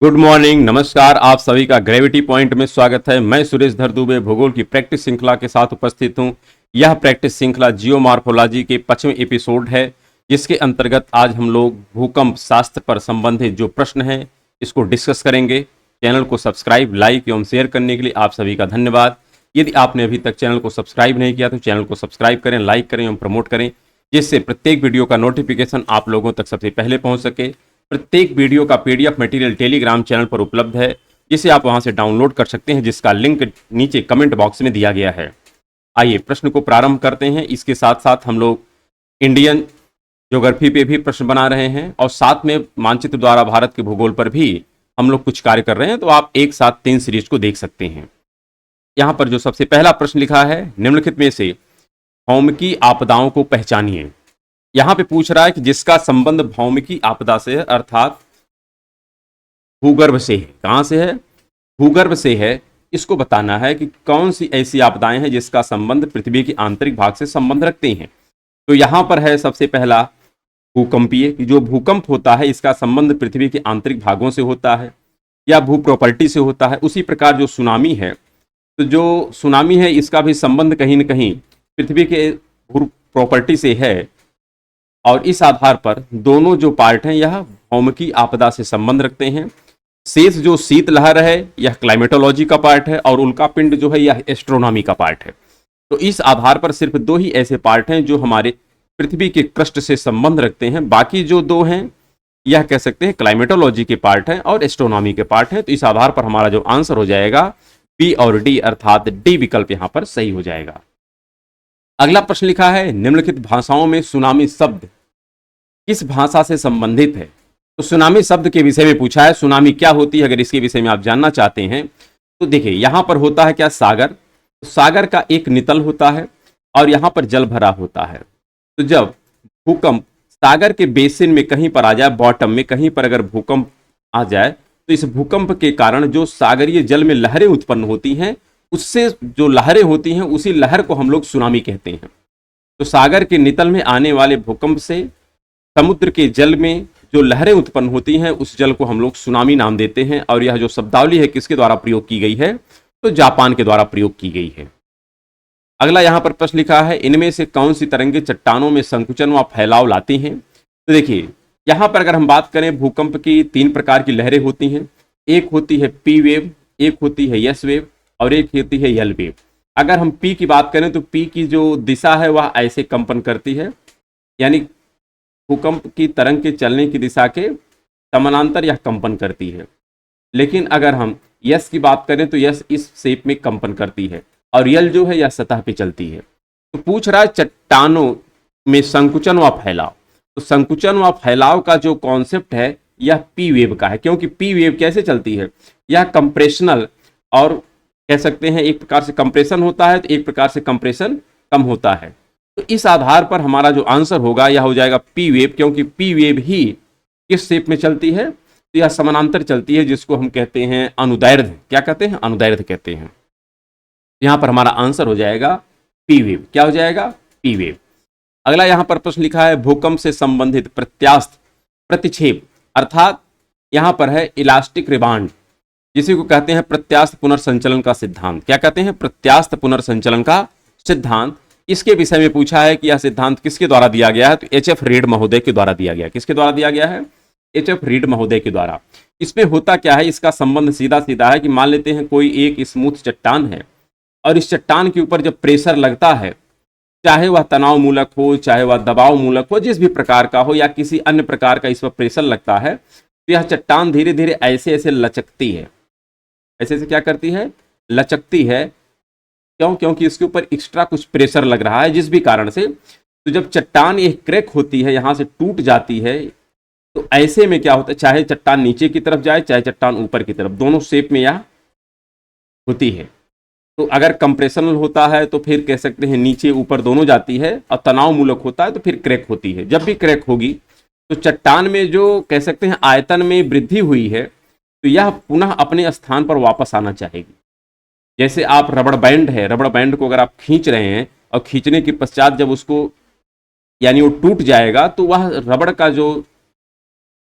Good morning, नमस्कार। आप सभी का ग्रेविटी पॉइंट में स्वागत है। मैं सुरेश धर दुबे भूगोल की प्रैक्टिस श्रृंखला के साथ उपस्थित हूं। यह प्रैक्टिस श्रृंखला जियोमॉर्फोलॉजी के 5वें एपिसोड है, जिसके अंतर्गत आज हम लोग भूकंप शास्त्र पर संबंधित जो प्रश्न हैं इसको डिस्कस करेंगे। चैनल को सब्सक्राइब, लाइक एवं शेयर करने के लिए आप सभी का धन्यवाद। यदि आपने अभी तक चैनल को सब्सक्राइब नहीं किया तो चैनल को सब्सक्राइब करें, लाइक करें एवं प्रमोट करें, जिससे प्रत्येक वीडियो का नोटिफिकेशन आप लोगों तक सबसे पहले पहुंच सके। प्रत्येक वीडियो का पीडीएफ मटेरियल टेलीग्राम चैनल पर उपलब्ध है, जिसे आप वहां से डाउनलोड कर सकते हैं, जिसका लिंक नीचे कमेंट बॉक्स में दिया गया है। आइए प्रश्न को प्रारंभ करते हैं। इसके साथ साथ हम लोग इंडियन ज्योग्राफी पे भी प्रश्न बना रहे हैं और साथ में मानचित्र द्वारा भारत के भूगोल पर भी हम लोग कुछ कार्य कर रहे हैं, तो आप एक साथ 3 सीरीज को देख सकते हैं। यहाँ पर जो सबसे पहला प्रश्न लिखा है, निम्नलिखित में से भौमिकी आपदाओं को पहचानिए। यहां पे पूछ रहा है कि जिसका संबंध भौमिकी आपदा से है, अर्थात भूगर्भ से है। कहां से है? भूगर्भ से है। इसको बताना है कि कौन सी ऐसी आपदाएं हैं जिसका संबंध पृथ्वी के आंतरिक भाग से संबंध रखते हैं। तो यहां पर है सबसे पहला भूकंपीय, कि जो भूकंप होता है इसका संबंध पृथ्वी के आंतरिक भागों से होता है या भू प्रॉपर्टी से होता है। उसी प्रकार जो सुनामी है, तो जो सुनामी है इसका भी संबंध कहीं न कहीं पृथ्वी के भू प्रॉपर्टी से है, और इस आधार पर दोनों जो पार्ट हैं यह भौमिकी आपदा से संबंध रखते हैं। शेष जो शीतलहर है यह क्लाइमेटोलॉजी का पार्ट है, और उल्का पिंड जो है यह एस्ट्रोनॉमी का पार्ट है। तो इस आधार पर सिर्फ 2 ही ऐसे पार्ट हैं जो हमारे पृथ्वी के क्रस्ट से संबंध रखते हैं। बाकी जो 2 हैं यह कह सकते हैं क्लाइमेटोलॉजी के पार्ट हैं और एस्ट्रोनॉमी के पार्ट हैं। तो इस आधार पर हमारा जो आंसर हो जाएगा बी और डी, अर्थात डी विकल्प यहां पर सही हो जाएगा। अगला प्रश्न लिखा है, निम्नलिखित भाषाओं में सुनामी शब्द किस भाषा से संबंधित है? तो सुनामी शब्द के विषय में पूछा है। सुनामी क्या होती है, अगर इसके विषय में आप जानना चाहते हैं तो देखिए यहां पर होता है क्या, सागर। तो सागर का एक नितल होता है और यहां पर जल भरा होता है। तो जब भूकंप सागर के बेसिन में कहीं पर आ जाए, बॉटम में कहीं पर अगर भूकंप आ जाए, तो इस भूकंप के कारण जो सागरीय जल में लहरें उत्पन्न होती हैं, उससे जो लहरें होती हैं उसी लहर को हम लोग सुनामी कहते हैं। तो सागर के नितल में आने वाले भूकंप से समुद्र के जल में जो लहरें उत्पन्न होती हैं उस जल को हम लोग सुनामी नाम देते हैं। और यह जो शब्दावली है किसके द्वारा प्रयोग की गई है? तो जापान के द्वारा प्रयोग की गई है। अगला यहां पर प्रश्न लिखा है, इनमें से कौन सी तरंगे चट्टानों में संकुचन व फैलाव लाती हैं? तो देखिए यहां पर अगर हम बात करें, भूकंप की 3 प्रकार की लहरें होती हैं। एक होती है पी वेव, एक होती है यस वेव और एक होती है यल वेव। अगर हम पी की बात करें तो पी की जो दिशा है वह ऐसे कंपन करती है, यानी भूकंप की तरंग के चलने की दिशा के समानांतर यह कंपन करती है। लेकिन अगर हम यस की बात करें तो यस इस शेप में कंपन करती है, और यल जो है यह सतह पे चलती है। तो पूछ रहा है चट्टानों में संकुचन व फैलाव। तो संकुचन व फैलाव का जो कॉन्सेप्ट है यह पी वेव का है, क्योंकि पी वेव कैसे चलती है, यह कंप्रेशनल, और कह सकते हैं एक प्रकार से कंप्रेशन होता है तो एक प्रकार से कंप्रेशन कम होता है। तो इस आधार पर हमारा जो आंसर होगा यह हो जाएगा पी वेव, क्योंकि पी वेव ही किस शेप में चलती है, तो यह समानांतर चलती है, जिसको हम कहते हैं अनुदैर्ध्य। क्या कहते हैं? अनुदैर्ध्य कहते हैं। यहां पर हमारा आंसर हो जाएगा पी वेव। क्या हो जाएगा? P wave. अगला यहां पर प्रश्न लिखा है, भूकंप से संबंधित प्रत्यास्थ प्रतिक्षेप, अर्थात यहां पर है इलास्टिक रिबांड, जिसे को कहते हैं प्रत्यास्थ पुनर्संचलन का सिद्धांत। क्या कहते हैं? प्रत्यास्थ पुनर्संचलन का सिद्धांत। इसके विषय में पूछा है कि यह सिद्धांत किसके द्वारा दिया गया है? तो एच.एफ. रीड महोदय के द्वारा दिया गया। किसके द्वारा दिया गया है? एच.एफ. रीड महोदय के द्वारा। इसमें होता क्या है, इसका संबंध सीधा सीधा है कि मान लेते हैं कोई एक स्मूथ चट्टान है, और इस चट्टान के ऊपर जब प्रेशर लगता है, चाहे वह तनाव मूलक हो, चाहे वह दबाव मूलक हो, जिस भी प्रकार का हो या किसी अन्य प्रकार का इस पर प्रेशर लगता है, तो यह चट्टान धीरे धीरे ऐसे ऐसे लचकती है। ऐसे ऐसे क्या करती है? लचकती है। क्यों? क्योंकि इसके ऊपर एक्स्ट्रा कुछ प्रेशर लग रहा है, जिस भी कारण से। तो जब चट्टान ये क्रैक होती है, यहां से टूट जाती है, तो ऐसे में क्या होता है, चाहे चट्टान नीचे की तरफ जाए चाहे चट्टान ऊपर की तरफ, दोनों शेप में यह होती है। तो अगर कंप्रेशनल होता है तो फिर कह सकते हैं नीचे ऊपर दोनों जाती है, और तनाव मूलक होता है तो फिर क्रैक होती है। जब भी क्रैक होगी तो चट्टान में जो कह सकते हैं आयतन में वृद्धि हुई है, तो यह पुनः अपने स्थान पर वापस आना चाहेगी। जैसे आप रबड़ बैंड है, रबड़ बैंड को अगर आप खींच रहे हैं और खींचने के पश्चात जब उसको यानी वो टूट जाएगा, तो वह रबड़ का जो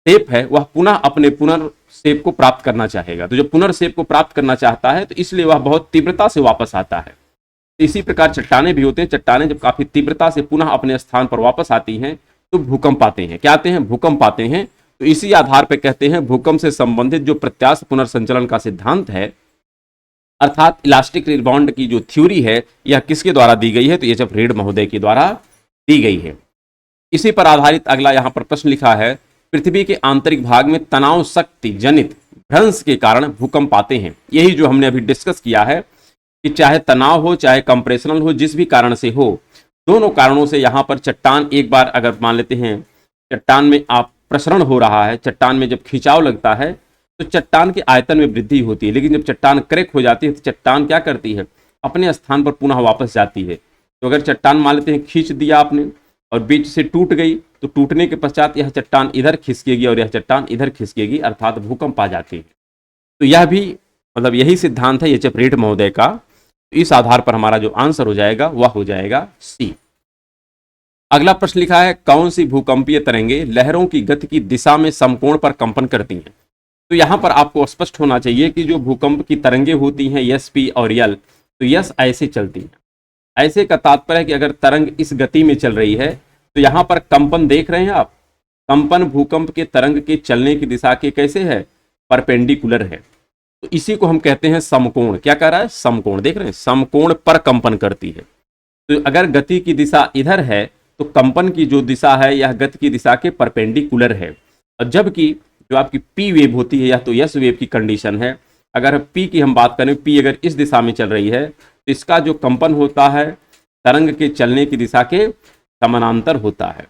शेप है वह पुनः अपने पुनर्शेप को प्राप्त करना चाहेगा। तो जब पुनर्शेप को प्राप्त करना चाहता है तो इसलिए वह बहुत तीव्रता से वापस आता है। इसी प्रकार चट्टाने भी होते हैं। चट्टाने जब काफी तीव्रता से पुनः अपने स्थान पर वापस आती हैं तो भूकंप आते हैं। क्या आते हैं? भूकंप आते हैं। तो इसी आधार पर कहते हैं भूकंप से संबंधित जो प्रत्यास्थ पुनर्संचलन का सिद्धांत है, अर्थात इलास्टिक रिबाउंड की जो थ्योरी है, यह किसके द्वारा दी गई है? तो एच एफ रीड महोदय के द्वारा दी गई है। इसी पर आधारित अगला यहां पर प्रश्न लिखा है, पृथ्वी के आंतरिक भाग में तनाव शक्ति जनित भ्रंश के कारण भूकंप आते हैं। यही जो हमने अभी डिस्कस किया है कि चाहे तनाव हो चाहे कंप्रेशनल हो, जिस भी कारण से हो, दोनों कारणों से यहां पर चट्टान एक बार अगर मान लेते हैं चट्टान में आप प्रसरण हो रहा है, चट्टान में जब खिंचाव लगता है तो चट्टान के आयतन में वृद्धि होती है। लेकिन जब चट्टान क्रैक हो जाती है तो चट्टान क्या करती है? अपने स्थान पर पुनः वापस जाती है। तो अगर चट्टान मान लेते हैं खींच दिया आपने और बीच से टूट गई, तो टूटने के पश्चात यह चट्टान इधर खिसकेगी और यह चट्टान इधर खिसकेगी, अर्थात भूकंप आ जाती है। तो यह भी मतलब यही सिद्धांत है एच एफ रीड महोदय का। तो इस आधार पर हमारा जो आंसर हो जाएगा वह हो जाएगा सी। अगला प्रश्न लिखा है, कौन सी भूकंपीय तरंगे लहरों की गति की दिशा में समकोण पर कंपन करती हैं? तो यहां पर आपको स्पष्ट होना चाहिए कि जो भूकंप की तरंगे होती हैं यस, पी और यल, तो यस ऐसे चलती हैं। ऐसे का तात्पर्य है कि अगर तरंग इस गति में चल रही है तो यहां पर कंपन देख रहे हैं आप, कंपन भूकंप के तरंग के चलने की दिशा के कैसे है? परपेंडिकुलर है। तो इसी को हम कहते हैं समकोण। क्या कह रहा है? समकोण। देख रहे हैं, समकोण पर कंपन करती है। तो अगर गति की दिशा इधर है तो कंपन की जो दिशा है यह गति की दिशा के परपेंडिकुलर है। और जबकि जो आपकी पी वेव होती है, या तो यस वेव की कंडीशन है, अगर पी की हम बात करें, पी अगर इस दिशा में चल रही है तो इसका जो कंपन होता है तरंग के चलने की दिशा के समानांतर होता है।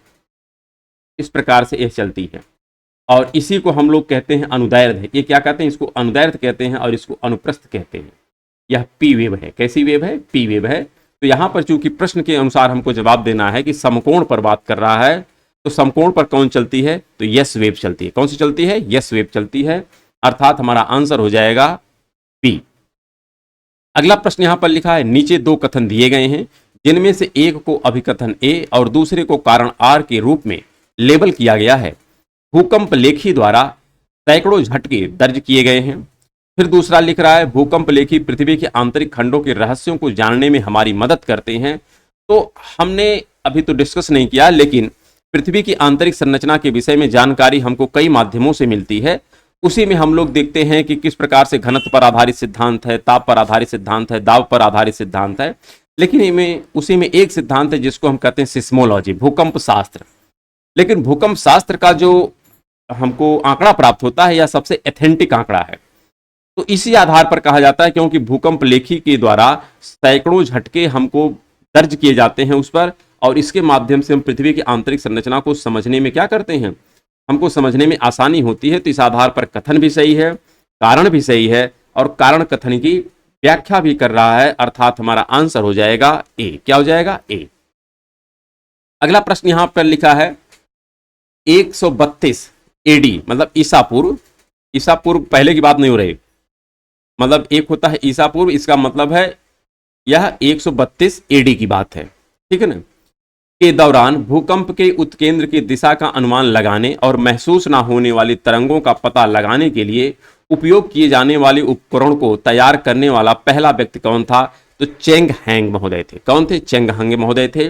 इस प्रकार से यह चलती है और इसी को हम लोग कहते हैं अनुदैर्ध्य। ये क्या कहते हैं? इसको अनुदैर्ध्य कहते हैं और इसको अनुप्रस्थ कहते हैं। यह पी वेव है। कैसी वेव है? पी वेव है। तो यहां पर चूंकि प्रश्न के अनुसार हमको जवाब देना है कि समकोण पर बात कर रहा है, तो समकोण पर कौन चलती है? तो यस वेव चलती है। कौन सी चलती है? यस वेव चलती है, अर्थात हमारा आंसर हो जाएगा बी। अगला प्रश्न यहां पर लिखा है, नीचे दो कथन दिए गए हैं जिनमें से एक को अभिकथन ए और दूसरे को कारण आर के रूप में लेबल किया गया है। भूकंप लेखी द्वारा सैकड़ों झटके दर्ज किए गए हैं। फिर दूसरा लिख रहा है, भूकंप लेखी पृथ्वी के आंतरिक खंडों के रहस्यों को जानने में हमारी मदद करते हैं। तो हमने अभी तो डिस्कस नहीं किया, लेकिन पृथ्वी की आंतरिक संरचना के विषय में जानकारी हमको कई माध्यमों से मिलती है। उसी में हम लोग देखते हैं कि किस प्रकार से घनत्व पर आधारित सिद्धांत है, ताप पर आधारित सिद्धांत है, दाब पर आधारित सिद्धांत है। लेकिन उसी में एक सिद्धांत है जिसको हम कहते हैं सिस्मोलॉजी, भूकंप शास्त्र। लेकिन भूकंप शास्त्र का जो हमको आंकड़ा प्राप्त होता है यह सबसे एथेंटिक आंकड़ा है। तो इसी आधार पर कहा जाता है, क्योंकि भूकंप लेखी के द्वारा सैकड़ों झटके हमको दर्ज किए जाते हैं उस पर, और इसके माध्यम से हम पृथ्वी की आंतरिक संरचना को समझने में क्या करते हैं, हमको समझने में आसानी होती है। तो इस आधार पर कथन भी सही है, कारण भी सही है, और कारण कथन की व्याख्या भी कर रहा है, अर्थात हमारा आंसर हो जाएगा ए। क्या हो जाएगा? ए। अगला प्रश्न यहां पर लिखा है, 132 एडी मतलब ईसा पूर्व। ईसा पूर्व पहले की बात नहीं हो रही, मतलब एक होता है ईसा पूर्व, इसका मतलब है यह 132 एडी की बात है, ठीक है ना, के दौरान भूकंप के उत्केंद्र की दिशा का अनुमान लगाने और महसूस ना होने वाली तरंगों का पता लगाने के लिए उपयोग किए जाने वाले उपकरण को तैयार करने वाला पहला व्यक्ति कौन था? तो चेंग हैंग महोदय थे। कौन थे? चेंग हैंग महोदय थे।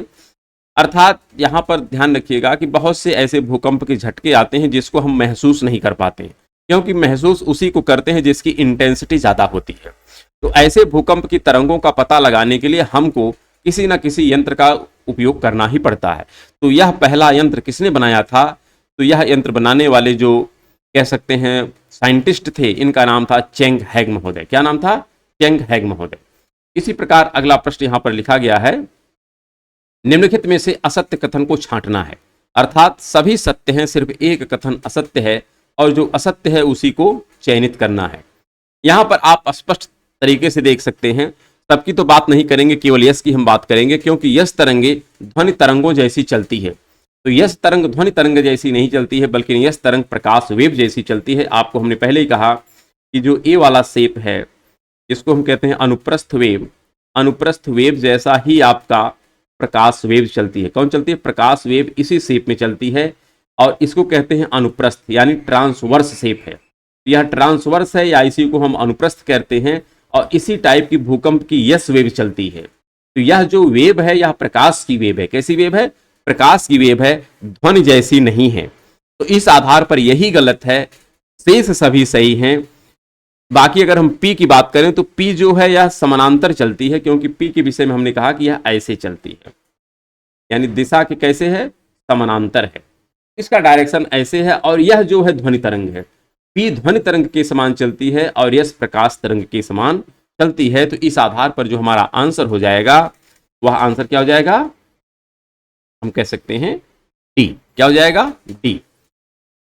अर्थात यहां पर ध्यान रखिएगा कि बहुत से ऐसे भूकंप के झटके आते हैं जिसको हम महसूस नहीं कर पाते हैं, क्योंकि महसूस उसी को करते हैं जिसकी इंटेंसिटी ज्यादा होती है। तो ऐसे भूकंप की तरंगों का पता लगाने के लिए हमको किसी न किसी यंत्र का उपयोग करना ही पड़ता है। तो यह पहला यंत्र किसने बनाया था? तो यह यंत्र बनाने वाले जो कह सकते हैं साइंटिस्ट थे, इनका नाम था चेंग हैंग महोदय। क्या नाम था? चेंग हैंग महोदय। इसी प्रकार अगला प्रश्न यहां पर लिखा गया है, निम्नलिखित में से असत्य कथन को छांटना है। अर्थात सभी सत्य हैं, सिर्फ एक कथन असत्य है, और जो असत्य है उसी को चयनित करना है। यहां पर आप स्पष्ट तरीके से देख सकते हैं, सबकी तो बात नहीं करेंगे, केवल यश की हम बात करेंगे, क्योंकि यश तरंगे ध्वनि तरंगों जैसी चलती है। तो यश तरंग ध्वनि तरंग जैसी नहीं चलती है, बल्कि यश तरंग प्रकाश वेव जैसी चलती है। आपको हमने पहले ही कहा कि जो ए वाला शेप है इसको हम कहते हैं अनुप्रस्थ वेव। अनुप्रस्थ वेव जैसा ही आपका प्रकाश वेव चलती है। कौन चलती है? प्रकाश वेव इसी शेप में चलती है। और इसको कहते हैं अनुप्रस्थ, यानी ट्रांसवर्स शेप है। यह ट्रांसवर्स है या इसी को हम अनुप्रस्थ कहते हैं, और इसी टाइप की भूकंप की यस वेव चलती है। तो यह जो वेव है यह प्रकाश की वेव है। कैसी वेव है? प्रकाश की वेव है, ध्वनि जैसी नहीं है। तो इस आधार पर यही गलत है, शेष सभी सही हैं। बाकी अगर हम पी की बात करें तो पी जो है यह समानांतर चलती है, क्योंकि पी के विषय में हमने कहा कि यह ऐसे चलती है, यानी दिशा के कैसे है? समानांतर है। इसका डायरेक्शन ऐसे है, और यह जो है ध्वनि तरंग है, पी ध्वनि तरंग के समान चलती है और यस प्रकाश तरंग के समान चलती है। तो इस आधार पर जो हमारा आंसर हो जाएगा वह आंसर क्या हो जाएगा? हम कह सकते हैं डी। क्या हो जाएगा? डी।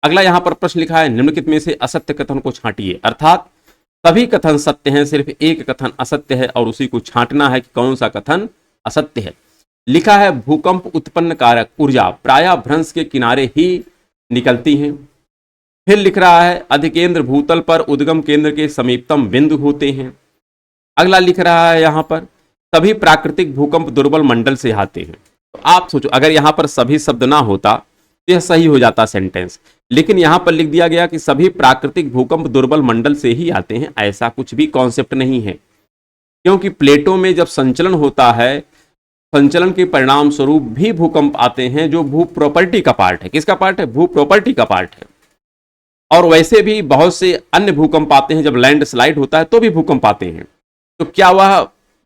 अगला यहां पर प्रश्न लिखा है, निम्नलिखित में से असत्य कथन को छांटिए। अर्थात सभी कथन सत्य हैं, सिर्फ एक कथन असत्य है और उसी को छांटना है कि कौन सा कथन असत्य है। लिखा है, भूकंप उत्पन्न कारक ऊर्जा प्रायः भ्रंश के किनारे ही निकलती हैं। फिर लिख रहा है, अधिकेंद्र भूतल पर उद्गम केंद्र के समीपतम बिंदु होते हैं। अगला लिख रहा है यहां पर, सभी प्राकृतिक भूकंप दुर्बल मंडल से आते हैं। तो आप सोचो, अगर यहां पर सभी शब्द ना होता तो यह सही हो जाता सेंटेंस, लेकिन यहां पर लिख दिया गया कि सभी प्राकृतिक भूकंप दुर्बल मंडल से ही आते हैं। ऐसा कुछ भी कॉन्सेप्ट नहीं है, क्योंकि प्लेटों में जब संचलन होता है, संचलन के परिणाम स्वरूप भी भूकंप आते हैं, जो भू प्रॉपर्टी का पार्ट है। किसका पार्ट है? भू प्रॉपर्टी का पार्ट है। और वैसे भी बहुत से अन्य भूकंप आते हैं, जब लैंड स्लाइड होता है तो भी भूकंप आते हैं। तो क्या वह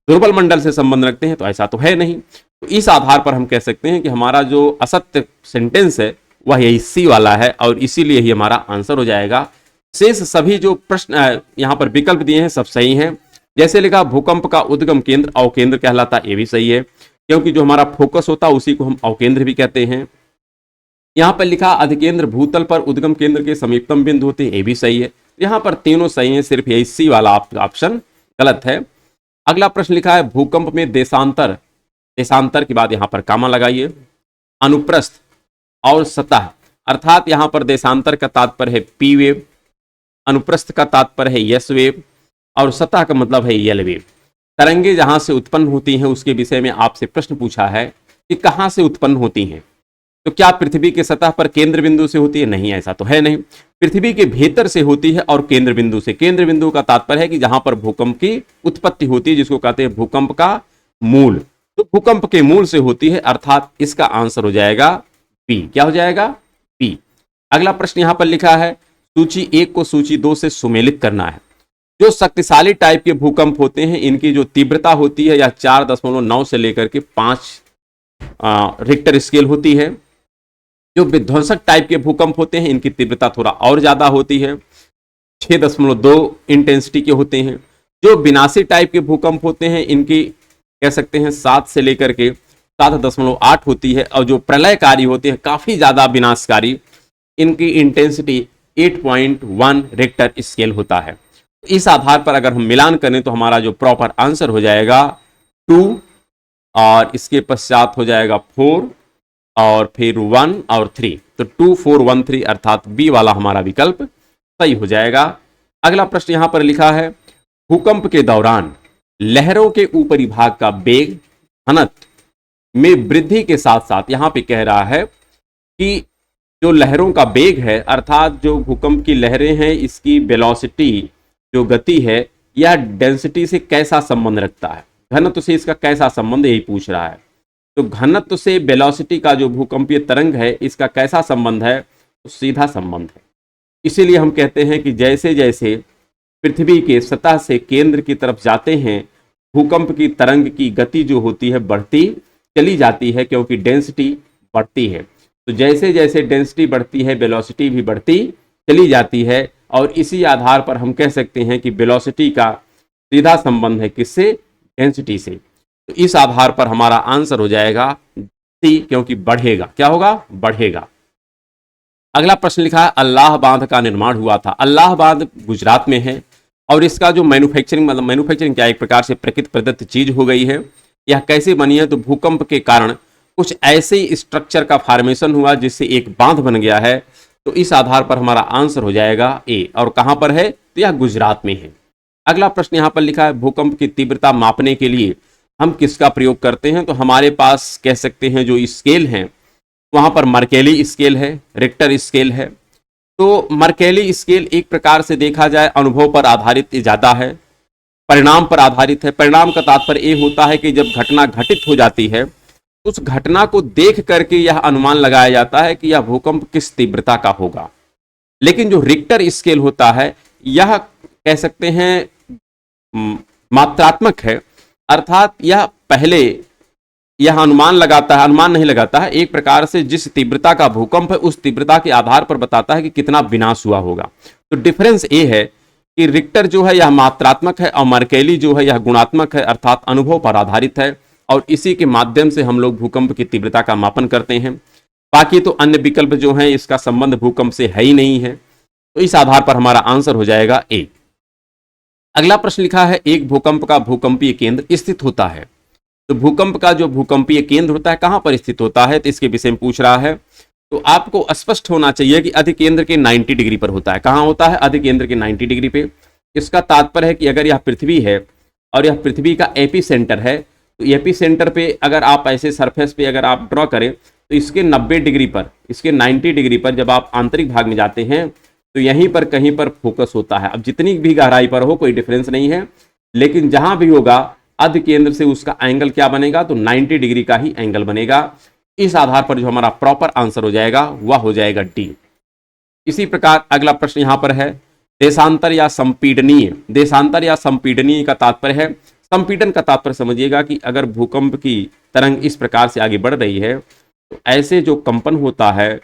दुर्बल मंडल से संबंध रखते हैं? तो ऐसा तो है नहीं। तो इस आधार पर हम कह सकते हैं कि हमारा जो असत्य सेंटेंस है वह यही सी वाला है, और इसीलिए ही हमारा आंसर हो जाएगा। शेष सभी जो प्रश्न यहाँ पर विकल्प दिए हैं सब सही हैं। जैसे लिखा, भूकंप का उद्गम केंद्र अवकेंद्र कहलाता, ये भी सही है, क्योंकि जो हमारा फोकस होता है उसी को हम अवकेंद्र भी कहते हैं। यहाँ पर लिखा, अधिकेंद्र भूतल पर उद्गम केंद्र के समीपतम बिंदु होते हैं, ये भी सही है। यहाँ पर तीनों सही हैं, सिर्फ यही सी वाला ऑप्शन गलत है। अगला प्रश्न लिखा है, भूकंप में देशांतर, देशांतर के बाद यहाँ पर कामा लगाइए, अनुप्रस्थ और सतह। अर्थात यहाँ पर देशांतर का तात्पर्य है पी वेव, अनुप्रस्थ का तात्पर्य है यस वेव, और सतह का मतलब है यल वेव। तरंगे जहां से उत्पन्न होती हैं उसके विषय में आपसे प्रश्न पूछा है कि कहां से उत्पन्न होती हैं। तो क्या पृथ्वी के सतह पर केंद्र बिंदु से होती है? नहीं, ऐसा तो है नहीं। पृथ्वी के भीतर से होती है और केंद्र बिंदु से। केंद्र बिंदु का तात्पर्य है कि जहां पर भूकंप की उत्पत्ति होती है, जिसको कहते हैं भूकंप का मूल। तो भूकंप के मूल से होती है, अर्थात इसका आंसर हो जाएगा पी। क्या हो जाएगा? पी। अगला प्रश्न यहां पर लिखा है, सूची 1 को सूची 2 से सुमेलित करना है। जो शक्तिशाली टाइप के भूकंप होते हैं, इनकी जो तीव्रता होती है या 4.9 से लेकर के 5 रिक्टर स्केल होती है। जो विध्वंसक टाइप के भूकंप होते हैं, इनकी तीव्रता थोड़ा और ज्यादा होती है, 6.2 इंटेंसिटी के होते हैं। जो विनाशी टाइप के भूकंप होते हैं, इनकी कह सकते हैं 7 से लेकर के 7.8 होती है। और जो प्रलयकारी होते हैं, काफी ज्यादा विनाशकारी, इनकी इंटेंसिटी 8.1 रिक्टर स्केल होता है। इस आधार पर अगर हम मिलान करें तो हमारा जो प्रॉपर आंसर हो जाएगा 2, और इसके पश्चात हो जाएगा 4, और फिर 1 और 3। तो 2, 4, 1, 3 अर्थात बी वाला हमारा विकल्प सही हो जाएगा। अगला प्रश्न यहां पर लिखा है, भूकंप के दौरान लहरों के ऊपरी भाग का वेग घनत्व में वृद्धि के साथ साथ, यहां पे कह रहा है कि जो लहरों का वेग है, अर्थात जो भूकंप की लहरें हैं, इसकी वेलोसिटी जो गति है यह डेंसिटी से कैसा संबंध रखता है, घनत्व से इसका कैसा संबंध, यही पूछ रहा है। तो घनत्व से वेलोसिटी का जो भूकंपीय तरंग है इसका कैसा संबंध है? तो सीधा संबंध है। इसीलिए हम कहते हैं कि जैसे जैसे पृथ्वी के सतह से केंद्र की तरफ जाते हैं, भूकंप की तरंग की गति जो होती है बढ़ती चली जाती है, क्योंकि डेंसिटी बढ़ती है। तो जैसे जैसे डेंसिटी बढ़ती है, वेलोसिटी भी बढ़ती चली जाती है, और इसी आधार पर हम कह सकते हैं कि वेलोसिटी का सीधा संबंध है किससे? डेंसिटी से। तो इस आधार पर हमारा आंसर हो जाएगा सी, क्योंकि बढ़ेगा। क्या होगा? बढ़ेगा। अगला प्रश्न लिखा है, अल्लाह बांध का निर्माण हुआ था। अल्लाह बांध गुजरात में है, और इसका जो मैन्युफैक्चरिंग, मतलब मैन्युफैक्चरिंग क्या एक प्रकार से प्रकृति प्रदत्त चीज हो गई है। यह कैसे बनी है? तो भूकंप के कारण कुछ ऐसे स्ट्रक्चर का फॉर्मेशन हुआ जिससे एक बांध बन गया है। तो इस आधार पर हमारा आंसर हो जाएगा ए। और कहां पर है? तो यह गुजरात में है। अगला प्रश्न यहां पर लिखा है, भूकंप की तीव्रता मापने के लिए हम किसका प्रयोग करते हैं? तो हमारे पास कह सकते हैं जो स्केल हैं, वहां पर मर्केली स्केल है, रिक्टर स्केल है। तो मर्केली स्केल एक प्रकार से देखा जाए अनुभव पर आधारित ज्यादा है, परिणाम पर आधारित है। परिणाम का तात्पर्य ये होता है कि जब घटना घटित हो जाती है, उस घटना को देख करके यह अनुमान लगाया जाता है कि यह भूकंप किस तीव्रता का होगा। लेकिन जो रिक्टर स्केल होता है, यह कह सकते हैं मात्रात्मक है, अर्थात यह पहले यह अनुमान लगाता है, अनुमान नहीं लगाता है, एक प्रकार से जिस तीव्रता का भूकंप है उस तीव्रता के आधार पर बताता है कि कितना विनाश हुआ होगा। तो डिफरेंस ये है कि रिक्टर जो है यह मात्रात्मक है और मर्केली जो है यह गुणात्मक है, अर्थात अनुभव पर आधारित है, और इसी के माध्यम से हम लोग भूकंप की तीव्रता का मापन करते हैं। बाकी तो अन्य विकल्प जो है इसका संबंध भूकंप से है ही नहीं है। तो इस आधार पर हमारा आंसर हो जाएगा ए। अगला प्रश्न लिखा है, एक भूकंप का भूकंपीय केंद्र स्थित होता है। तो भूकंप का जो भूकंपीय केंद्र होता है कहां पर स्थित होता है, तो इसके विषय में पूछ रहा है। तो आपको स्पष्ट होना चाहिए कि अधिकेंद्र के 90 डिग्री पर होता है। कहां होता है? अधिकेंद्र के 90 डिग्री पे। इसका तात्पर्य है कि अगर यह पृथ्वी है और यह पृथ्वी का एपी सेंटर है, तो एपी सेंटर पे अगर आप ऐसे सरफेस पे अगर आप ड्रॉ करें तो इसके 90 डिग्री पर, इसके 90 डिग्री पर जब आप आंतरिक भाग में जाते हैं तो यहीं पर कहीं पर फोकस होता है। अब जितनी भी गहराई पर हो कोई डिफरेंस नहीं है, लेकिन जहां भी होगा अधि केंद्र से उसका एंगल क्या बनेगा, तो 90 डिग्री का ही एंगल बनेगा। इस आधार पर जो हमारा प्रॉपर आंसर हो जाएगा वह हो जाएगा डी। इसी प्रकार अगला प्रश्न यहां पर है, देशांतर या संपीडनीय। देशांतर या संपीडनीय का तात्पर्य है, संपीडन का तात्पर्य समझिएगा कि अगर भूकंप की तरंग इस प्रकार से आगे बढ़ रही है तो ऐसे जो कंपन होता है,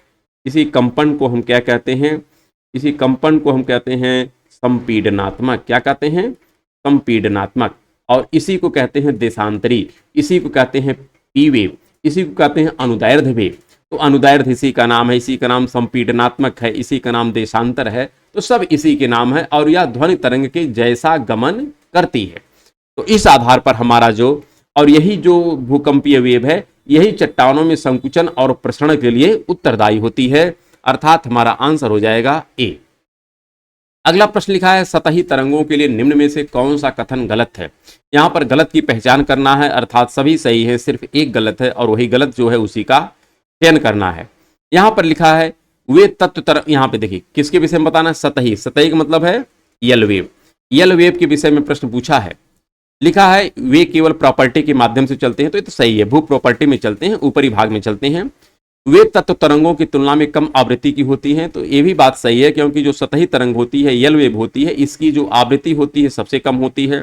इसी कंपन को हम क्या कहते हैं, इसी कंपन को हम कहते हैं संपीडनात्मक। क्या कहते हैं? संपीडनात्मक। और इसी को कहते हैं देशांतरी, इसी को कहते हैं पी वेव, इसी को कहते हैं अनुदैर्ध्य वेव। तो अनुदैर्ध्य इसी का नाम है, इसी का नाम संपीडनात्मक है, इसी का नाम देशांतर है, तो सब इसी के नाम है और यह ध्वनि तरंग के जैसा गमन करती है। तो इस आधार पर हमारा जो, और यही जो भूकंपीय वेव है यही चट्टानों में संकुचन और प्रसरण के लिए उत्तरदायी होती है, अर्थात हमारा आंसर हो जाएगा ए। अगला प्रश्न लिखा है, सतही तरंगों के लिए निम्न में से कौन सा कथन गलत है। यहां पर गलत की पहचान करना है, अर्थात सभी सही है, सिर्फ एक गलत है और वही गलत जो है उसी का चयन करना है। यहां पर लिखा है वे तत्व तरंग, यहां पे देखिए किसके विषय में बताना है, सतही। सतही का मतलब है यल वेव। यल वेव के विषय में प्रश्न पूछा है, लिखा है वे केवल प्रॉपर्टी के माध्यम से चलते हैं, तो ये तो सही है, भू प्रॉपर्टी में चलते हैं, ऊपरी भाग में चलते हैं। वे तत्व तरंगों की तुलना में कम आवृत्ति की होती हैं, तो ये भी बात सही है, क्योंकि जो सतही तरंग होती है, यल वेव होती है, इसकी जो आवृत्ति होती है सबसे कम होती है।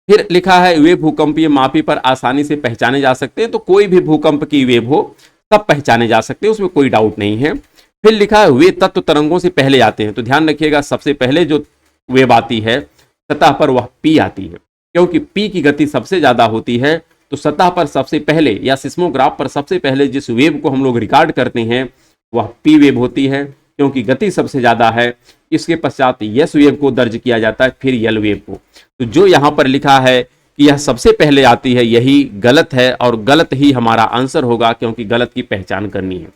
फिर लिखा है वे भूकंपीय मापी पर आसानी से पहचाने जा सकते हैं, तो कोई भी भूकंप की वेव हो तब पहचाने जा सकते हैं, उसमें कोई डाउट नहीं है। फिर लिखा है वे तत्व तरंगों से पहले आते हैं, तो ध्यान रखिएगा सबसे पहले जो वेव आती है सतह पर वह पी आती है, क्योंकि पी की गति सबसे ज्यादा होती है। तो सतह पर सबसे पहले या सिस्मोग्राफ पर सबसे पहले जिस वेव को हम लोग रिकॉर्ड करते हैं वह पी वेव होती है, क्योंकि गति सबसे ज्यादा है। इसके पश्चात यस वेव को दर्ज किया जाता है, फिर यल वेव को। तो जो यहां पर लिखा है कि यह सबसे पहले आती है यही गलत है, और गलत ही हमारा आंसर होगा, क्योंकि गलत की पहचान करनी है।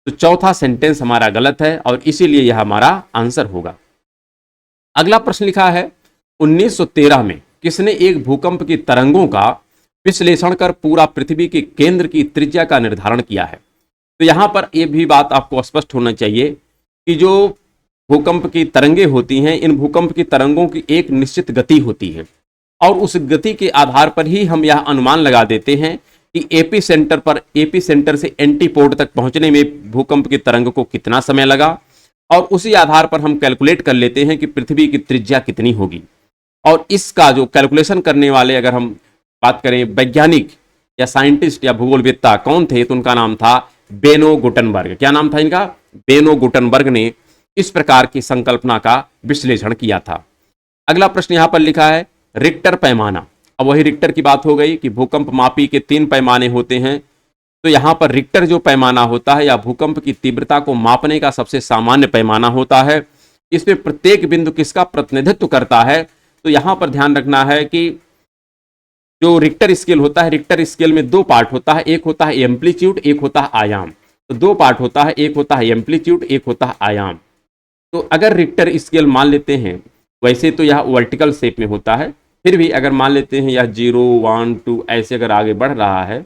तो चौथा सेंटेंस हमारा गलत है और इसीलिए यह हमारा आंसर होगा। अगला प्रश्न लिखा है 1913 में किसने एक भूकंप की तरंगों का विश्लेषण कर पूरा पृथ्वी के केंद्र की त्रिज्या का निर्धारण किया है। तो यहां पर यह भी बात आपको स्पष्ट होना चाहिए कि जो भूकंप की तरंगे होती हैं, इन भूकंप की तरंगों की एक निश्चित गति होती है, और उस गति के आधार पर ही हम यह अनुमान लगा देते हैं कि एपी सेंटर से एंटीपोड तक पहुंचने में भूकंप की तरंग को कितना समय लगा, और उसी आधार पर हम कैलकुलेट कर लेते हैं कि पृथ्वी की त्रिज्या कितनी होगी। और इसका जो कैलकुलेशन करने वाले अगर हम बात करें वैज्ञानिक या साइंटिस्ट या भूगोलवेत्ता कौन थे, तो उनका नाम था बेनो गुटनबर्ग। क्या नाम था इनका? बेनो गुटनबर्ग ने इस प्रकार की संकल्पना का विश्लेषण किया था। अगला प्रश्न यहां पर लिखा है रिक्टर पैमाना। अब वही रिक्टर की बात हो गई कि भूकंप मापी के 3 पैमाने होते हैं, तो यहां पर रिक्टर जो पैमाना होता है या भूकंप की तीव्रता को मापने का सबसे सामान्य पैमाना होता है। इसमें प्रत्येक बिंदु किसका प्रतिनिधित्व करता है, तो यहां पर ध्यान रखना है कि जो रिक्टर स्केल होता है, रिक्टर स्केल में 2 पार्ट होता है, एक होता है एम्पलीट्यूड, एक होता है आयाम। तो 2 पार्ट होता है, एक होता है एम्पलीट्यूड, एक होता है आयाम। तो अगर रिक्टर स्केल मान लेते हैं, वैसे तो यह वर्टिकल शेप में होता है, फिर भी अगर मान लेते हैं यह 0 1 2 ऐसे अगर आगे बढ़ रहा है,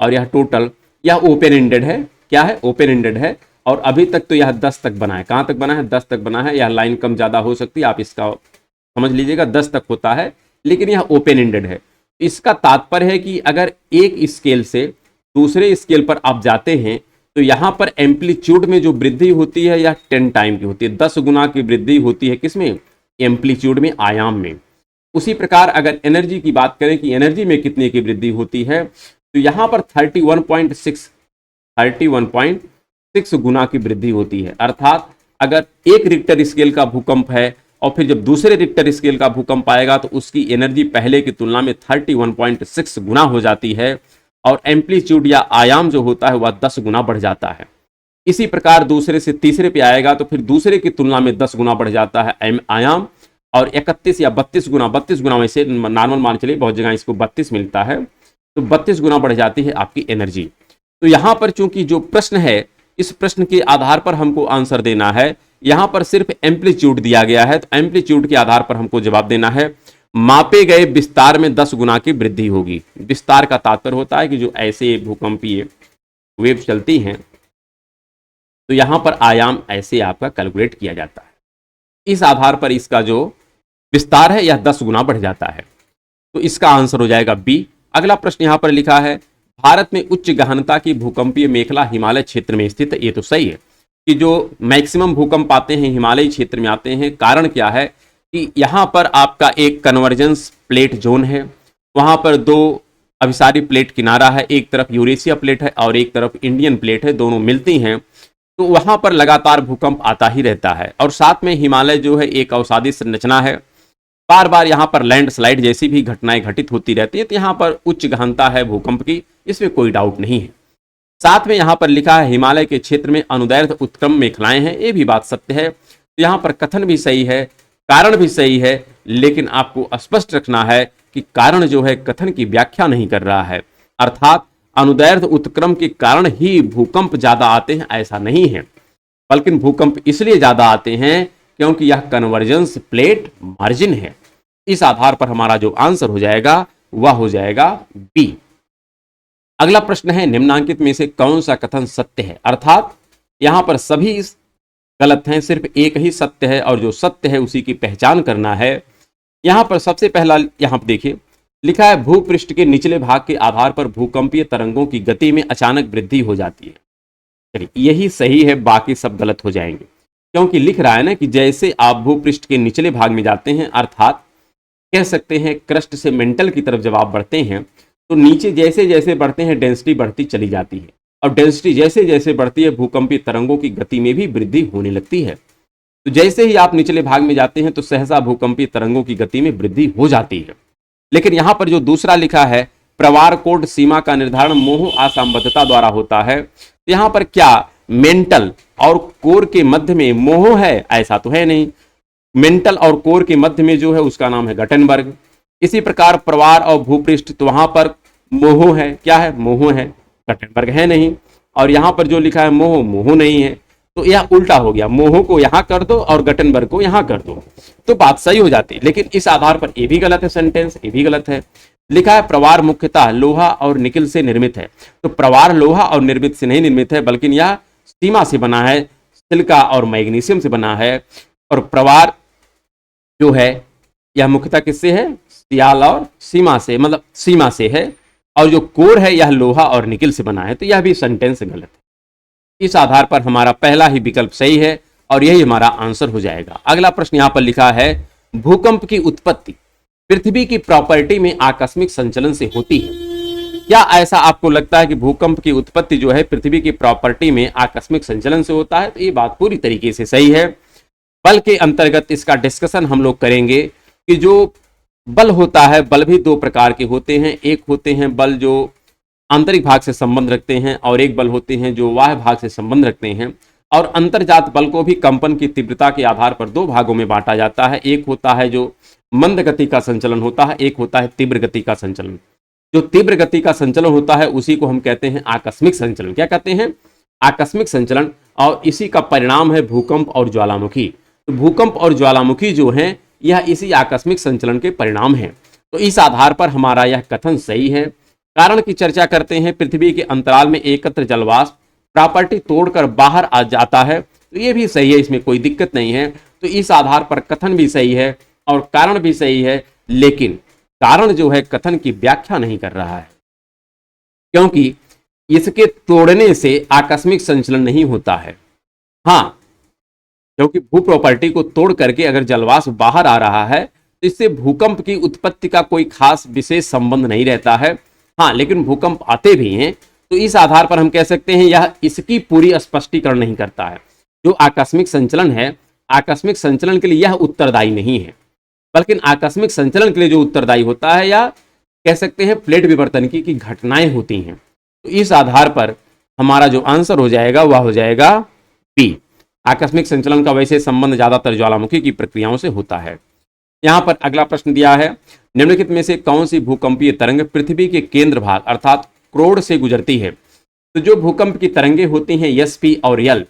और यह टोटल, यह ओपन एंडेड है। क्या है? ओपन एंडेड है। और अभी तक तो यह 10 तक बना है। कहाँ तक बना है? 10 तक बना है। यह लाइन कम ज़्यादा हो सकती है, आप इसका समझ लीजिएगा, 10 तक होता है, लेकिन यह ओपन एंडेड है। इसका तात्पर्य है कि अगर एक स्केल से दूसरे स्केल पर आप जाते हैं तो यहां पर एम्पलीट्यूड में जो वृद्धि होती है यह 10 टाइम की होती है, 10 गुना की वृद्धि होती है। किसमें? एम्पलीट्यूड में, आयाम में। उसी प्रकार अगर एनर्जी की बात करें कि एनर्जी में कितने की वृद्धि होती है, तो यहां पर 31.6 गुना की वृद्धि होती है। अर्थात अगर एक रिक्टर स्केल का भूकंप है और फिर जब दूसरे रिक्टर स्केल का भूकंप आएगा तो उसकी एनर्जी पहले की तुलना में 31.6 गुना हो जाती है, और एम्पलीट्यूड या आयाम जो होता है वह 10 गुना बढ़ जाता है। इसी प्रकार दूसरे से तीसरे पे आएगा तो फिर दूसरे की तुलना में 10 गुना बढ़ जाता है आयाम, और 31 या 32 गुना वैसे नॉर्मल मान चलिए, बहुत जगह इसको 32 मिलता है, तो 32 गुना बढ़ जाती है आपकी एनर्जी। तो यहां पर चूंकि जो प्रश्न है, इस प्रश्न के आधार पर हमको आंसर देना है। यहां पर सिर्फ एम्पलीट्यूड दिया गया है, तो एम्पलीट्यूड के आधार पर हमको जवाब देना है। मापे गए विस्तार में 10 गुना की वृद्धि होगी। विस्तार का तात्पर्य होता है कि जो ऐसे भूकंपीय वेव चलती हैं तो यहां पर आयाम ऐसे आपका कैलकुलेट किया जाता है। इस आधार पर इसका जो विस्तार है यह 10 गुना बढ़ जाता है। तो इसका आंसर हो जाएगा बी। अगला प्रश्न यहां पर लिखा है, भारत में उच्च गहनता की भूकंपीय मेखला हिमालय क्षेत्र में स्थित है। ये तो सही है कि जो मैक्सिमम भूकंप आते हैं हिमालयी क्षेत्र में आते हैं। कारण क्या है कि यहां पर आपका एक कन्वर्जेंस प्लेट जोन है, वहां पर दो अभिसारी प्लेट किनारा है, एक तरफ यूरेशिया प्लेट है और एक तरफ इंडियन प्लेट है, दोनों मिलती हैं, तो वहां पर लगातार भूकंप आता ही रहता है। और साथ में हिमालय जो है एक अवसादी संरचना है, बार बार यहाँ पर लैंडस्लाइड जैसी भी घटनाएं घटित होती रहती है, तो यहाँ पर उच्च गहनता है भूकंप की, इसमें कोई डाउट नहीं है। साथ में यहाँ पर लिखा है हिमालय के क्षेत्र में अनुदैर्ध्य उत्क्रम मेखलाएं हैं, ये भी बात सत्य है। तो यहाँ पर कथन भी सही है, कारण भी सही है, लेकिन आपको स्पष्ट रखना है कि कारण जो है कथन की व्याख्या नहीं कर रहा है। अर्थात अनुदैर्ध्य उत्क्रम के कारण ही भूकंप ज्यादा आते हैं ऐसा नहीं है, बल्कि भूकंप इसलिए ज्यादा आते हैं क्योंकि यह कन्वर्जेंस प्लेट मार्जिन है। इस आधार पर हमारा जो आंसर हो जाएगा वह हो जाएगा बी। अगला प्रश्न है, निम्नांकित में से कौन सा कथन सत्य है? अर्थात यहां पर सभी गलत हैं, सिर्फ एक ही सत्य है, और जो सत्य है उसी की पहचान करना है। यहां पर सबसे पहला यहां पर देखिए लिखा है, भूपृष्ठ के निचले भाग के आधार पर भूकंपीय तरंगों की गति में अचानक वृद्धि हो जाती है। चलिए यही सही है, बाकी सब गलत हो जाएंगे, क्योंकि लिख रहा है ना कि जैसे आप भूपृष्ठ के निचले भाग में जाते हैं, अर्थात कह सकते हैं क्रस्ट से मेंटल की तरफ जब आप बढ़ते हैं तो नीचे जैसे जैसे बढ़ते हैं डेंसिटी बढ़ती चली जाती है, और डेंसिटी जैसे जैसे बढ़ती है भूकंपीय तरंगों की गति में भी वृद्धि होने लगती है। तो जैसे ही आप निचले भाग में जाते हैं तो सहसा भूकंपीय तरंगों की गति में वृद्धि हो जाती है। लेकिन यहां पर जो दूसरा लिखा है, प्रवार कोड सीमा का निर्धारण मोह असंबद्धता द्वारा होता है, तो यहां पर क्या मेंटल और कोर के मध्य में मोह है? ऐसा तो है नहीं। मेंटल और कोर के मध्य में जो है उसका नाम है गटनबर्ग। इसी प्रकार प्रवार और भूपृष्ठ, तो वहां पर मोह है। क्या है? मोह है, गटनबर्ग है नहीं। और यहां पर जो लिखा है मोह, मोह नहीं है, तो यह उल्टा हो गया, मोह को यहां कर दो और गटनबर्ग को यहां कर दो, तो बात सही हो जाती। लेकिन इस आधार पर ये भी गलत है, सेंटेंस ये भी गलत है। लिखा है प्रवार मुख्यतः लोहा और निकिल से निर्मित है, तो प्रवार लोहा और निर्मित से नहीं निर्मित है, बल्कि यह सीमा से बना है, सिलिका और मैग्नीशियम से बना है। और प्रवार जो है यह मुख्यतः किससे है? सियाल और सीमा से, मतलब सीमा से है। और जो कोर है यह लोहा और निकिल से बना है, तो यह भी सेंटेंस गलत है। इस आधार पर हमारा पहला ही विकल्प सही है और यही हमारा आंसर हो जाएगा। अगला प्रश्न यहां पर लिखा है, भूकंप की उत्पत्ति पृथ्वी की प्रॉपर्टी में आकस्मिक संचलन से होती है। क्या ऐसा आपको लगता है कि भूकंप की उत्पत्ति जो है पृथ्वी की प्रॉपर्टी में आकस्मिक संचलन से होता है? तो ये बात पूरी तरीके से सही है। बल के अंतर्गत इसका डिस्कशन हम लोग करेंगे कि जो बल होता है, बल भी दो प्रकार के होते हैं। एक होते हैं बल जो आंतरिक भाग से संबंध रखते हैं, और एक बल होते हैं जो बाह्य भाग से संबंध रखते हैं। और अंतर्जात बल को भी कंपन की तीव्रता के आधार पर दो भागों में बांटा जाता है। एक होता है जो मंद गति का संचलन होता है, एक होता है तीव्र गति का संचलन। जो तीव्र गति का संचलन होता है उसी को हम कहते हैं आकस्मिक संचलन। क्या कहते हैं? आकस्मिक संचलन। और इसी का परिणाम है भूकंप और ज्वालामुखी। तो भूकंप और ज्वालामुखी जो है यह इसी आकस्मिक संचलन के परिणाम है। तो इस आधार पर हमारा यह कथन सही है। कारण की चर्चा करते हैं, पृथ्वी के अंतराल में एकत्र जलवाष्प प्रॉपर्टी तोड़कर बाहर आ जाता है, तो ये भी सही है, इसमें कोई दिक्कत नहीं है। तो इस आधार पर कथन भी सही है और कारण भी सही है, लेकिन कारण जो है कथन की व्याख्या नहीं कर रहा है, क्योंकि इसके तोड़ने से आकस्मिक संचलन नहीं होता है। हाँ, क्योंकि भू प्रॉपर्टी को तोड़ करके अगर जलवाष्प बाहर आ रहा है तो इससे भूकंप की उत्पत्ति का कोई खास विशेष संबंध नहीं रहता है। हाँ, लेकिन भूकंप आते भी हैं, तो इस आधार पर हम कह सकते हैं यह इसकी पूरी स्पष्टीकरण नहीं करता है। जो आकस्मिक संचलन है, आकस्मिक संचलन के लिए यह उत्तरदायी नहीं है, बल्कि आकस्मिक संचलन के लिए जो उत्तरदायी होता है, या कह सकते हैं प्लेट विवर्तन की घटनाएं होती हैं। तो इस आधार पर हमारा जो आंसर हो जाएगा वह हो जाएगा बी। आकस्मिक संचलन का वैसे संबंध ज्यादातर ज्वालामुखी की प्रक्रियाओं से होता है। यहां पर अगला प्रश्न दिया है, निम्नलिखित में से कौन सी भूकंपीय तरंग पृथ्वी के केंद्र भाग अर्थात क्रोड से गुजरती है। तो जो भूकंप की तरंगे होती हैं यस, पी और यल,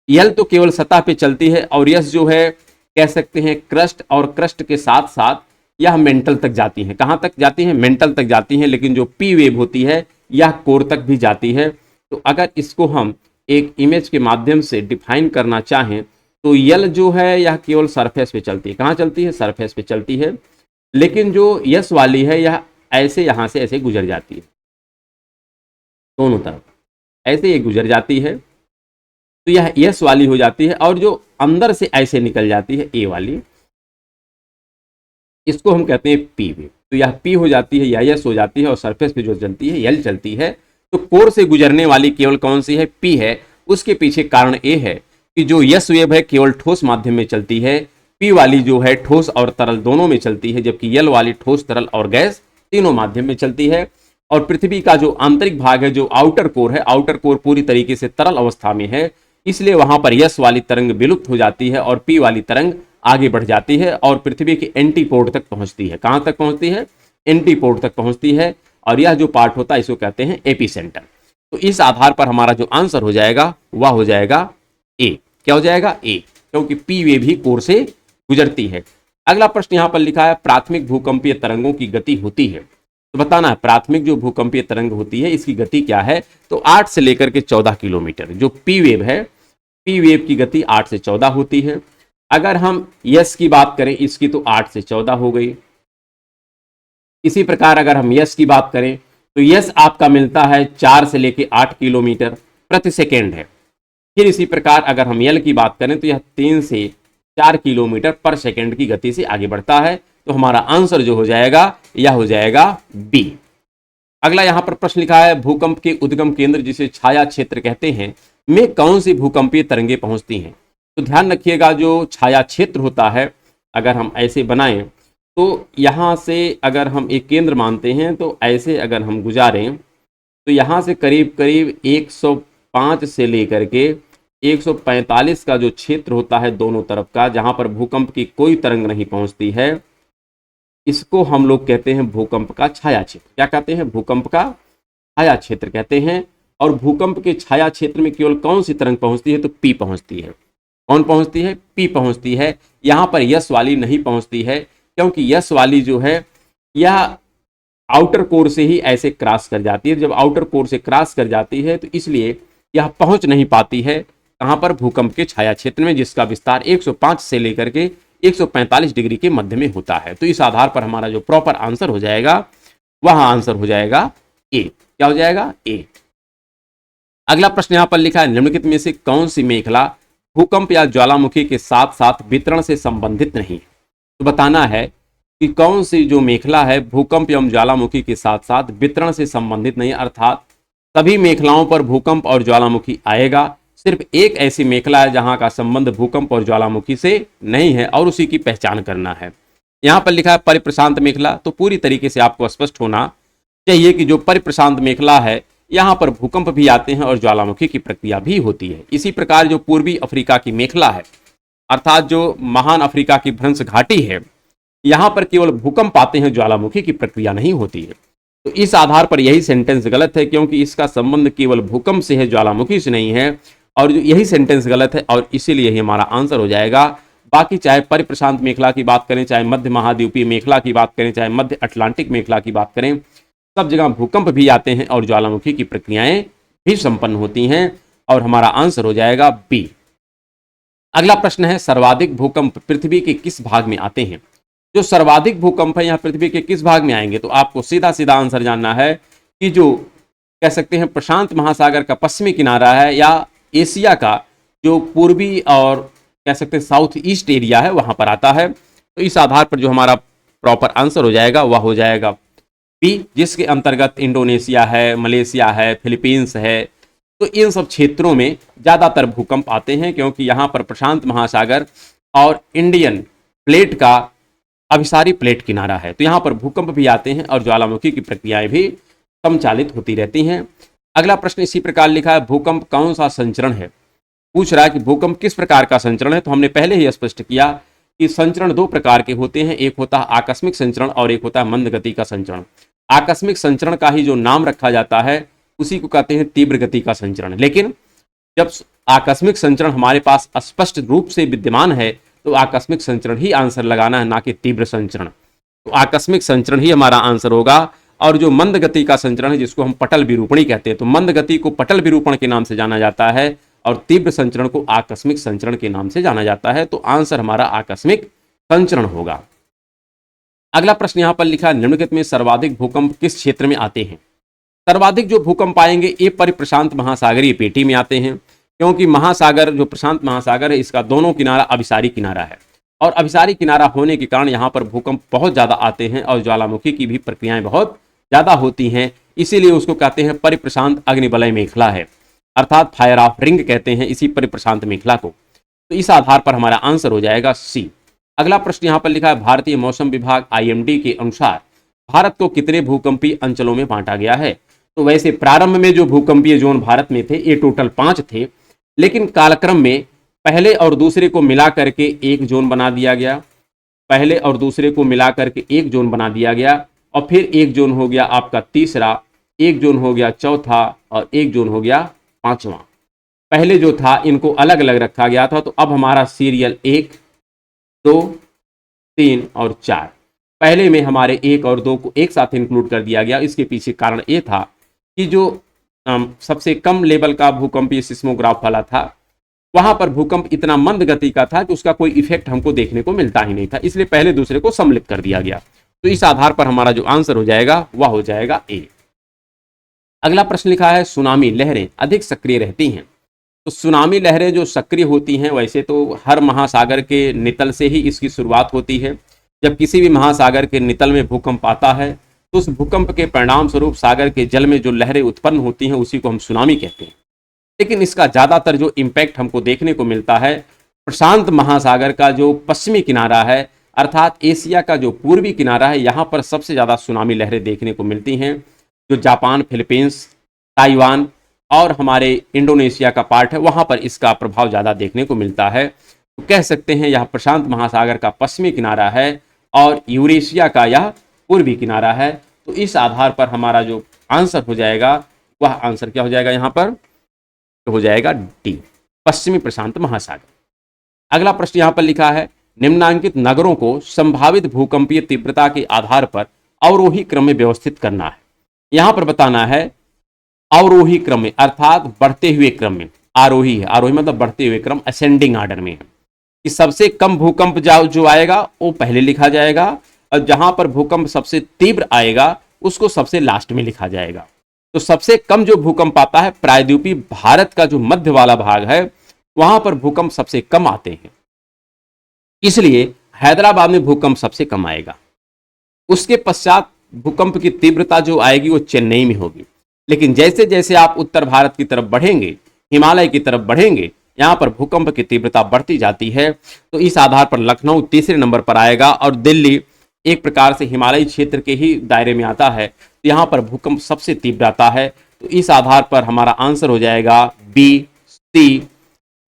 यल तो केवल सतह पे चलती है, और यस जो है कह सकते हैं क्रस्ट, और क्रस्ट के साथ साथ यह मेंटल तक जाती है। कहां तक जाती है? मेंटल तक जाती है। लेकिन जो पी वेव होती है यह कोर तक भी जाती है। तो अगर इसको हम एक इमेज के माध्यम से डिफाइन करना चाहें तो यल जो है यह केवल सरफेस पे चलती है। कहाँ चलती है? सरफेस पे चलती है। लेकिन जो यस वाली है यह ऐसे यहां से ऐसे गुजर जाती है, दोनों तरफ ऐसे ये गुजर जाती है, तो यह यस वाली हो जाती है। और जो अंदर से ऐसे निकल जाती है ए वाली, इसको हम कहते हैं पी वेव। तो यह पी हो जाती है या यस हो जाती है, और सरफेस पे जो चलती है यल चलती है। तो कोर से गुजरने वाली केवल कौन सी है? पी है। उसके पीछे कारण ए है कि जो यस वेव है केवल ठोस माध्यम में चलती है, पी वाली जो है ठोस और तरल दोनों में चलती है, जबकि यल वाली ठोस, तरल और गैस तीनों माध्यम में चलती है। और पृथ्वी का जो आंतरिक भाग है, जो आउटर कोर है, आउटर कोर पूरी तरीके से तरल अवस्था में है, इसलिए वहां पर यस वाली तरंग विलुप्त हो जाती है और पी वाली तरंग आगे बढ़ जाती है और पृथ्वी के एंटीपोड तक पहुंचती है। कहां तक पहुंचती है? एंटीपोड तक पहुंचती है। और यह जो पार्ट होता है इसको कहते हैं एपिसेंटर। तो इस आधार पर हमारा जो आंसर हो जाएगा वह हो जाएगा ए। क्या हो जाएगा? ए, क्योंकि पी वेव भी कोर से गुजरती है। अगला प्रश्न यहां पर लिखा है, प्राथमिक भूकंपीय तरंगों की गति होती है। तो बताना है प्राथमिक जो भूकंपीय तरंग होती है इसकी गति क्या है। तो 8 से लेकर के 14 किलोमीटर। जो पी वेव है, पी वेव की गति 8 से 14 होती है। अगर हम यस की बात करें, इसकी तो 8 से 14 हो गई। इसी प्रकार अगर हम यस की बात करें तो यस आपका मिलता है 4 से लेकर 8 किलोमीटर प्रति सेकेंड है। फिर इसी प्रकार अगर हम यल की बात करें तो यह 3 से 4 किलोमीटर पर सेकेंड की गति से आगे बढ़ता है। तो हमारा आंसर जो हो जाएगा यह हो जाएगा बी। अगला यहां पर प्रश्न लिखा है, भूकंप के उद्गम केंद्र जिसे छाया क्षेत्र कहते हैं में कौन सी भूकंपीय तरंगे पहुंचती हैं। तो ध्यान रखिएगा, जो छाया क्षेत्र होता है अगर हम ऐसे बनाएं तो यहां से अगर हम एक केंद्र मानते हैं तो ऐसे अगर हम गुजारें तो यहां से करीब करीब 105 से लेकर के 145 का जो क्षेत्र होता है दोनों तरफ का, जहां पर भूकंप की कोई तरंग नहीं पहुंचती है, इसको हम लोग कहते हैं भूकंप का छाया क्षेत्र। क्या कहते हैं? भूकंप का छाया क्षेत्र कहते हैं। और भूकंप के छाया क्षेत्र में केवल कौन सी तरंग पहुंचती है? तो पी पहुंचती है। कौन पहुंचती है? पी पहुंचती है। यहां पर यस वाली नहीं पहुंचती है, क्योंकि यस वाली जो है यह आउटर कोर से ही ऐसे क्रॉस कर जाती है। जब आउटर कोर से क्रॉस कर जाती है तो इसलिए यह पहुंच नहीं पाती है कहां पर? भूकंप के छाया क्षेत्र में, जिसका विस्तार 105 से लेकर के 145 डिग्री के मध्य में होता है। तो इस आधार पर हमारा जो प्रॉपर आंसर हो जाएगा वह आंसर हो जाएगा ए। क्या हो जाएगा? ए। अगला प्रश्न यहां पर लिखा है, निम्नलिखित में से कौन सी मेखला भूकंप या ज्वालामुखी के साथ साथ वितरण से संबंधित नहीं? तो बताना है कि कौन सी जो मेखला है भूकंप एवं ज्वालामुखी के साथ साथ वितरण से संबंधित नहीं, अर्थात सभी मेखलाओं पर भूकंप और ज्वालामुखी आएगा, सिर्फ एक ऐसी मेखला है जहां का संबंध भूकंप और ज्वालामुखी से नहीं है, और उसी की पहचान करना है। यहां पर लिखा है परिप्रशांत मेखला। तो पूरी तरीके से आपको स्पष्ट होना चाहिए कि जो परिप्रशांत मेखला है यहां पर भूकंप भी आते हैं और ज्वालामुखी की प्रक्रिया भी होती है। इसी प्रकार जो पूर्वी अफ्रीका की मेखला है, अर्थात जो महान अफ्रीका की भ्रंश घाटी है, यहां पर केवल भूकंप आते हैं, ज्वालामुखी की प्रक्रिया नहीं होती है। तो इस आधार पर यही सेंटेंस गलत है, क्योंकि इसका संबंध केवल भूकंप से है, ज्वालामुखी से नहीं है। और यही सेंटेंस गलत है और इसीलिए ही हमारा आंसर हो जाएगा। बाकी चाहे परिप्रशांत मेखला की बात करें, चाहे मध्य महाद्वीपीय मेखला की बात करें, चाहे मध्य अटलांटिक मेखला की बात करें, सब जगह भूकंप भी आते हैं और ज्वालामुखी की प्रक्रियाएं भी संपन्न होती हैं, और हमारा आंसर हो जाएगा बी। अगला प्रश्न है, सर्वाधिक भूकंप पृथ्वी के किस भाग में आते हैं? जो सर्वाधिक भूकंप है यहाँ पृथ्वी के किस भाग में आएंगे, तो आपको सीधा सीधा आंसर जानना है कि जो कह सकते हैं प्रशांत महासागर का पश्चिमी किनारा है, या एशिया का जो पूर्वी और कह सकते हैं साउथ ईस्ट एरिया है, वहां पर आता है। तो इस आधार पर जो हमारा प्रॉपर आंसर हो जाएगा वह हो जाएगा बी, जिसके अंतर्गत इंडोनेशिया है, मलेशिया है, फिलीपींस है। तो इन सब क्षेत्रों में ज़्यादातर भूकंप आते हैं, क्योंकि यहाँ पर प्रशांत महासागर और इंडियन प्लेट का अभिसारी प्लेट किनारा है। तो यहाँ पर भूकंप भी आते हैं और ज्वालामुखी की प्रक्रियाएं भी संचालित होती रहती हैं। अगला प्रश्न इसी प्रकार लिखा है, भूकंप कौन सा संचरण है? पूछ रहा है कि भूकंप किस प्रकार का संचरण है। तो हमने पहले ही स्पष्ट किया कि संचरण दो प्रकार के होते हैं, एक होता है आकस्मिक संचरण और एक होता है मंद गति का संचरण। आकस्मिक संचरण का ही जो नाम रखा जाता है उसी को कहते हैं तीव्र गति का संचरण। लेकिन जब आकस्मिक संचरण हमारे पास स्पष्ट रूप से विद्यमान है तो आकस्मिक संचरण ही आंसर लगाना है, ना कि तीव्र संचरण। तो आकस्मिक संचरण ही हमारा आंसर होगा। और जो मंद गति का संचरण है, जिसको हम पटल विरूपणी कहते हैं, तो मंद गति को पटल विरूपण के नाम से जाना जाता है और तीव्र संचरण को आकस्मिक संचरण के नाम से जाना जाता है। तो आंसर हमारा आकस्मिक संचरण होगा। अगला प्रश्न यहां पर लिखा, निम्नलिखित में सर्वाधिक भूकंप किस क्षेत्र में आते हैं? सर्वाधिक जो भूकंप आएंगे ये परिप्रशांत महासागरीय पेटी में आते हैं, क्योंकि महासागर जो प्रशांत महासागर है इसका दोनों किनारा अभिसारी किनारा है, और अभिसारी किनारा होने के कारण यहाँ पर भूकंप बहुत ज़्यादा आते हैं और ज्वालामुखी की भी प्रक्रियाएं बहुत ज़्यादा होती हैं। इसीलिए उसको कहते हैं परिप्रशांत अग्निवलय मेखला है, अर्थात फायर ऑफ रिंग कहते हैं इसी परिप्रशांत मेखला को। तो इस आधार पर हमारा आंसर हो जाएगा सी। अगला प्रश्न यहाँ पर लिखा है, भारतीय मौसम विभाग IMD के अनुसार भारत को कितने भूकंपीय अंचलों में बांटा गया है? तो वैसे प्रारंभ में जो भूकंपीय जोन भारत में थे ये टोटल 5 थे, लेकिन कालक्रम में पहले और दूसरे को मिला करके एक जोन बना दिया गया, पहले और दूसरे को मिला करके एक जोन बना दिया गया, और फिर एक जोन हो गया आपका तीसरा, एक जोन हो गया चौथा, और एक जोन हो गया 5वां। पहले जो था इनको अलग अलग रखा गया था। तो अब हमारा सीरियल 1, 2, 3 और 4, पहले में हमारे 1 और 2 को एक साथ इंक्लूड कर दिया गया। इसके पीछे कारण ये था कि जो सबसे कम लेवल का भूकंपीय सिस्मोग्राफ वाला था, वहां पर भूकंप इतना मंद गति का था कि उसका कोई इफेक्ट हमको देखने को मिलता ही नहीं था, इसलिए पहले दूसरे को सम्मिलित कर दिया गया। तो इस आधार पर हमारा जो आंसर हो जाएगा वह हो जाएगा ए। अगला प्रश्न लिखा है, सुनामी लहरें अधिक सक्रिय रहती हैं। तो सुनामी लहरें जो सक्रिय होती हैं, वैसे तो हर महासागर के नितल से ही इसकी शुरुआत होती है। जब किसी भी महासागर के नितल में भूकंप आता है तो उस भूकंप के परिणाम स्वरूप सागर के जल में जो लहरें उत्पन्न होती हैं उसी को हम सुनामी कहते हैं। लेकिन इसका ज़्यादातर जो इम्पैक्ट हमको देखने को मिलता है प्रशांत महासागर का जो पश्चिमी किनारा है, अर्थात एशिया का जो पूर्वी किनारा है, यहाँ पर सबसे ज़्यादा सुनामी लहरें देखने को मिलती हैं। जो जापान, फिलीपींस, ताइवान और हमारे इंडोनेशिया का पार्ट है, वहाँ पर इसका प्रभाव ज़्यादा देखने को मिलता है। तो कह सकते हैं यह प्रशांत महासागर का पश्चिमी किनारा है और यूरेशिया का यह पूर्वी किनारा है। तो इस आधार पर हमारा जो आंसर हो जाएगा वह आंसर क्या हो जाएगा यहाँ पर? तो हो जाएगा डी, पश्चिमी प्रशांत महासागर। अगला प्रश्न यहाँ पर लिखा है, निम्नांकित नगरों को संभावित भूकंपीय तीव्रता के आधार पर अवरोही क्रम में व्यवस्थित करना है। यहाँ पर बताना है अवरोही क्रम में, अर्थात बढ़ते हुए क्रम में। आरोही है, आरोही मतलब बढ़ते हुए क्रम, असेंडिंग आर्डर में है कि सबसे कम भूकंप जो आएगा वो पहले लिखा जाएगा, और जहां पर भूकंप सबसे तीव्र आएगा उसको सबसे लास्ट में लिखा जाएगा। तो सबसे कम जो भूकंप आता है प्रायद्वीपीय भारत का जो मध्य वाला भाग है वहां पर भूकंप सबसे कम आते हैं, इसलिए हैदराबाद में भूकंप सबसे कम आएगा। उसके पश्चात भूकंप की तीव्रता जो आएगी वो चेन्नई में होगी। लेकिन जैसे जैसे आप उत्तर भारत की तरफ बढ़ेंगे, हिमालय की तरफ बढ़ेंगे, यहाँ पर भूकंप की तीव्रता बढ़ती जाती है। तो इस आधार पर लखनऊ तीसरे नंबर पर आएगा और दिल्ली एक प्रकार से हिमालयी क्षेत्र के ही दायरे में आता है। तो यहाँ पर भूकंप सबसे तीव्र आता है। तो इस आधार पर हमारा आंसर हो जाएगा B C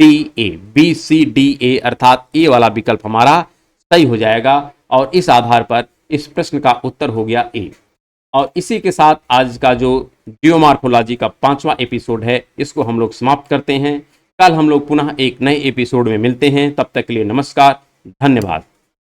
D A, B C D A, अर्थात ए वाला विकल्प हमारा सही हो जाएगा। और इस आधार पर इस प्रश्न का उत्तर हो गया ए। और इसी के साथ आज का जो जियोमॉर्फोलॉजी का 5वां एपिसोड है इसको हम लोग समाप्त करते हैं। कल हम लोग पुनः एक नए एपिसोड में मिलते हैं। तब तक के लिए नमस्कार, धन्यवाद।